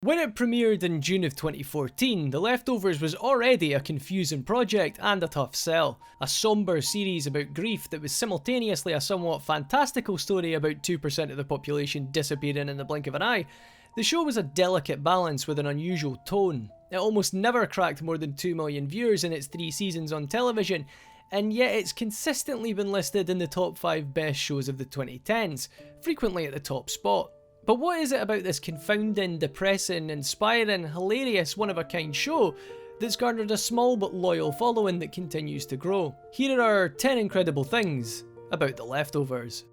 When it premiered in June of 2014, The Leftovers was already a confusing project and a tough sell. A sombre series about grief that was simultaneously a somewhat fantastical story about 2% of the population disappearing in the blink of an eye, the show was a delicate balance with an unusual tone. It almost never cracked more than 2 million viewers in its 3 seasons on television, and yet it's consistently been listed in the top 5 best shows of the 2010s, frequently at the top spot. But what is it about this confounding, depressing, inspiring, hilarious, one-of-a-kind show that's garnered a small but loyal following that continues to grow? Here are 10 incredible things about The Leftovers.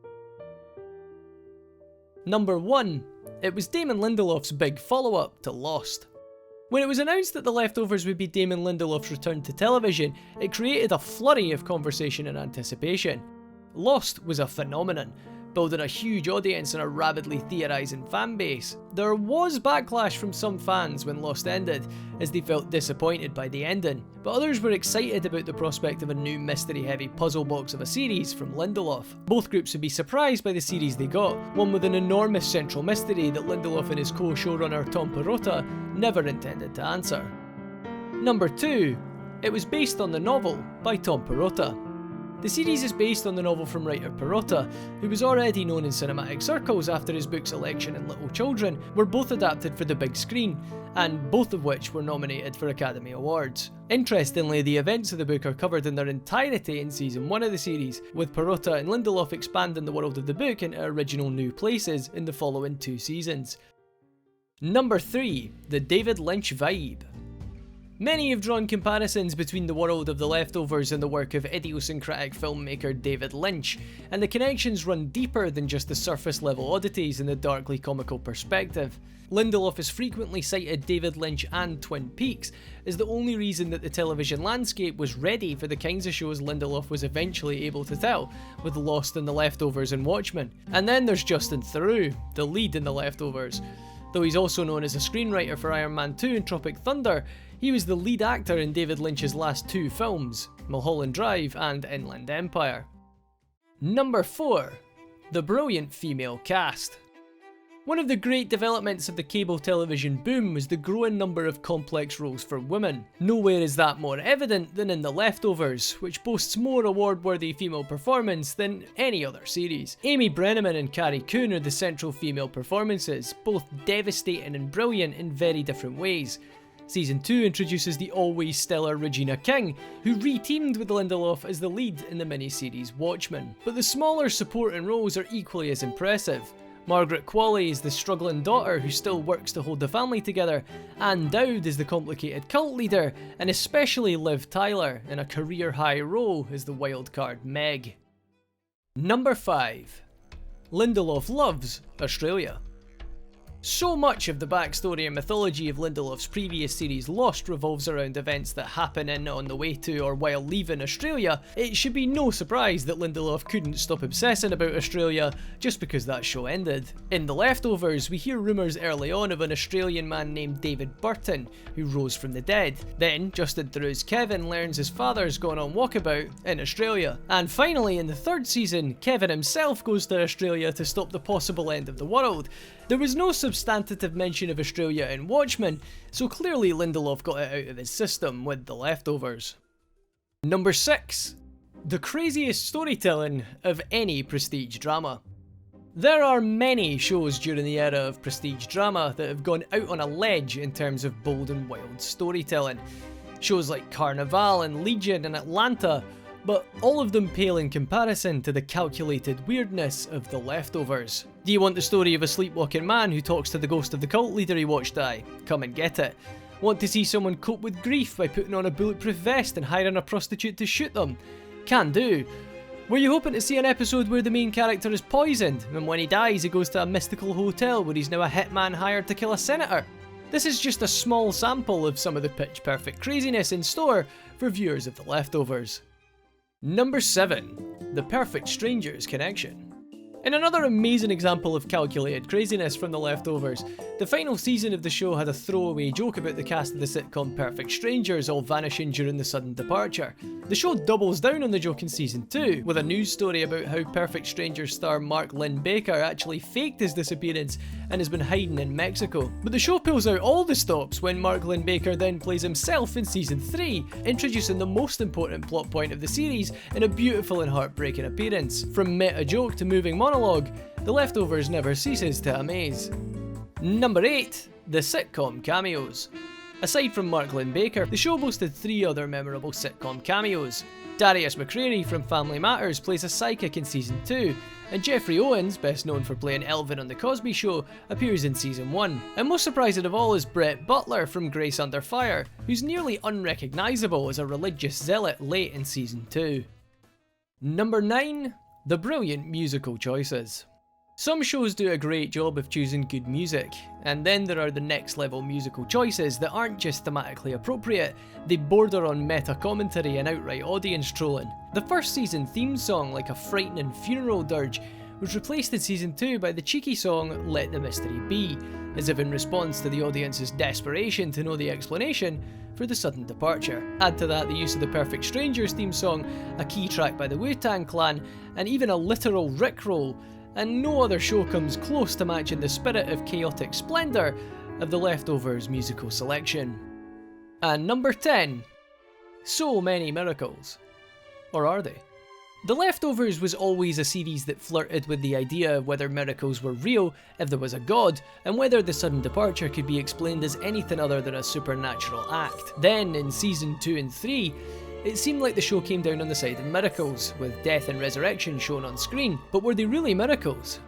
Number 1. It was Damon Lindelof's big follow-up to Lost. When it was announced that The Leftovers would be Damon Lindelof's return to television, it created a flurry of conversation and anticipation. Lost was a phenomenon, building a huge audience and a rabidly theorising fanbase. There was backlash from some fans when Lost ended, as they felt disappointed by the ending, but others were excited about the prospect of a new mystery-heavy puzzle box of a series from Lindelof. Both groups would be surprised by the series they got, one with an enormous central mystery that Lindelof and his co-showrunner Tom Perrotta never intended to answer. Number 2. It was based on the novel by Tom Perrotta. The series is based on the novel from writer Perotta, who was already known in cinematic circles after his books Election and Little Children were both adapted for the big screen, and both of which were nominated for Academy Awards. Interestingly, the events of the book are covered in their entirety in season 1 of the series, with Perotta and Lindelof expanding the world of the book into original new places in the following 2 seasons. Number 3. The David Lynch vibe. Many have drawn comparisons between the world of The Leftovers and the work of idiosyncratic filmmaker David Lynch, and the connections run deeper than just the surface level oddities and the darkly comical perspective. Lindelof has frequently cited David Lynch and Twin Peaks as the only reason that the television landscape was ready for the kinds of shows Lindelof was eventually able to tell, with Lost and The Leftovers and Watchmen. And then there's Justin Theroux, the lead in The Leftovers. Though he's also known as a screenwriter for Iron Man 2 and Tropic Thunder, he was the lead actor in David Lynch's last 2 films, Mulholland Drive and Inland Empire. Number 4. The brilliant female cast. One of the great developments of the cable television boom was the growing number of complex roles for women. Nowhere is that more evident than in The Leftovers, which boasts more award-worthy female performance than any other series. Amy Brenneman and Carrie Coon are the central female performances, both devastating and brilliant in very different ways. Season 2 introduces the always stellar Regina King, who re-teamed with Lindelof as the lead in the miniseries Watchmen. But the smaller supporting roles are equally as impressive. Margaret Qualley is the struggling daughter who still works to hold the family together, Ann Dowd is the complicated cult leader, and especially Liv Tyler in a career-high role as the wildcard Meg. Number 5. Lindelof loves Australia. So much of the backstory and mythology of Lindelof's previous series Lost revolves around events that happen in, on the way to, or while leaving Australia. It should be no surprise that Lindelof couldn't stop obsessing about Australia just because that show ended. In The Leftovers, we hear rumours early on of an Australian man named David Burton, who rose from the dead. Then, Justin Theroux's Kevin learns his father's gone on walkabout in Australia. And finally, in the 3rd season, Kevin himself goes to Australia to stop the possible end of the world. There was no substantive mention of Australia in Watchmen, so clearly Lindelof got it out of his system with The Leftovers. Number 6. The craziest storytelling of any prestige drama. There are many shows during the era of prestige drama that have gone out on a ledge in terms of bold and wild storytelling. Shows like Carnival and Legion and Atlanta, but all of them pale in comparison to the calculated weirdness of The Leftovers. Do you want the story of a sleepwalking man who talks to the ghost of the cult leader he watched die? Come and get it. Want to see someone cope with grief by putting on a bulletproof vest and hiring a prostitute to shoot them? Can do. Were you hoping to see an episode where the main character is poisoned, and when he dies he goes to a mystical hotel where he's now a hitman hired to kill a senator? This is just a small sample of some of the pitch-perfect craziness in store for viewers of The Leftovers. Number 7. The Perfect Strangers connection. In another amazing example of calculated craziness from The Leftovers, the final season of the show had a throwaway joke about the cast of the sitcom Perfect Strangers all vanishing during the sudden departure. The show doubles down on the joke in season 2, with a news story about how Perfect Strangers star Mark Lynn Baker actually faked his disappearance and has been hiding in Mexico. But the show pulls out all the stops when Mark Lynn Baker then plays himself in season 3, introducing the most important plot point of the series in a beautiful and heartbreaking appearance. From meta joke to moving monologue, The Leftovers never ceases to amaze. Number 8. The Sitcom Cameos. Aside from Mark Lynn Baker, the show boasted 3 other memorable sitcom cameos. Darius McCrary from Family Matters plays a psychic in season 2, and Jeffrey Owens, best known for playing Elvin on The Cosby Show, appears in season 1. And most surprising of all is Brett Butler from Grace Under Fire, who's nearly unrecognisable as a religious zealot late in season 2. Number 9. The brilliant musical choices. Some shows do a great job of choosing good music, and then there are the next level musical choices that aren't just thematically appropriate, they border on meta commentary and outright audience trolling. The first season theme song, like a frightening funeral dirge, was replaced in season 2 by the cheeky song Let the Mystery Be, as if in response to the audience's desperation to know the explanation for the sudden departure. Add to that the use of the Perfect Strangers theme song, a key track by the Wu-Tang Clan, and even a literal rickroll, and no other show comes close to matching the spirit of chaotic splendour of The Leftovers musical selection. And number 10. So many miracles. Or are they? The Leftovers was always a series that flirted with the idea of whether miracles were real, if there was a god, and whether the sudden departure could be explained as anything other than a supernatural act. Then, in season 2 and 3, it seemed like the show came down on the side of miracles, with death and resurrection shown on screen. But were they really miracles?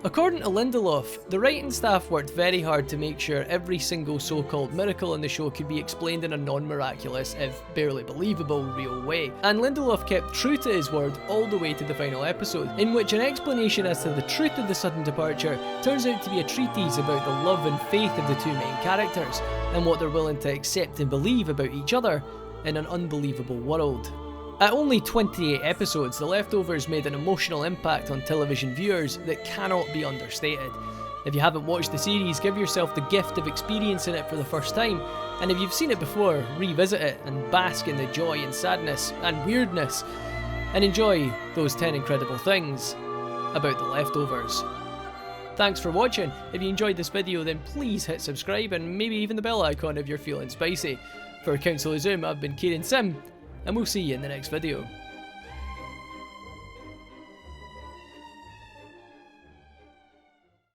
According to Lindelof, the writing staff worked very hard to make sure every single so-called miracle in the show could be explained in a non-miraculous, if barely believable, real way. And Lindelof kept true to his word all the way to the final episode, in which an explanation as to the truth of the sudden departure turns out to be a treatise about the love and faith of the 2 main characters, and what they're willing to accept and believe about each other in an unbelievable world. At only 28 episodes, The Leftovers made an emotional impact on television viewers that cannot be understated. If you haven't watched the series, give yourself the gift of experiencing it for the first time, and if you've seen it before, revisit it and bask in the joy and sadness and weirdness, and enjoy those 10 incredible things about The Leftovers. Thanks for watching. If you enjoyed this video, then please hit subscribe and maybe even the bell icon if you're feeling spicy. For Council of Zoom, I've been Kieran Sim, and we'll see you in the next video.